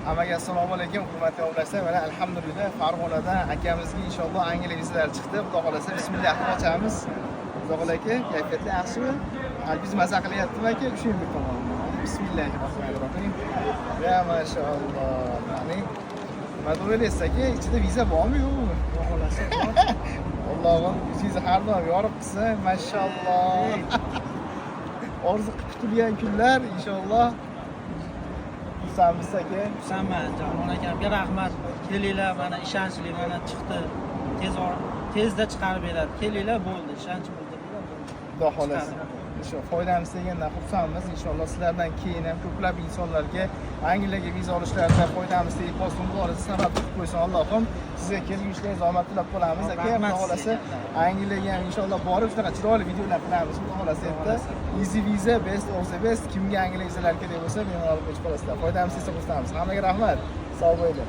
Hammaga assalomu alaykum, hurmatli obunachilar. Mana alhamdulillah Farg'onadan akamizga inshaalloh Angliya vizalari chiqdi. Xudo xolasa bismillah ochamiz. Xudo xolaka, kayfiyati yaxshimi? Qalbingiz maza qilyaptimi aka? Shu bir tomon. Bismillahirrohmanirrohim. Ya maşallah. Hani Madurelesi aka, ichida viza bormi yo'qmi? Xudo xolasa bor. Allohim, yuzingizni har doim yorib qilsin. Maşallah. Orzu qilib kutilgan kunlar inshaalloh. Husanmiz aka. Husanman, Jamol akamga rahmat. Kelinglar, mana ishonchli, mana chiqdi. Tezda chiqarib beradi. Kelinglar, bo'ldi, ishonch bildirdilar. Xudo xolasa. Inshaalloh foydamiz degandan xursandmiz. Inshaalloh sizlardan keyin ham ko'plab insonlarga Angliyaga viza olishlarida foydamiz tegib qolsin, Xudo sabab qilib qo'ysin Allohim. Sizga kelgushlaringiz omad tilab qolamiz aka. Xudo xolasa Angliyaga ham inshaalloh borib shunaqa chiroyli videolar qilamiz. Xudo xolasa yerda easy visa best of the best. Kimga Angliya vizalari kerak bo'lsa, bemalol qo'yib qolasizlar. Foydamiz tegsa xursandmiz. Hammaga rahmat. Sog' bo'linglar.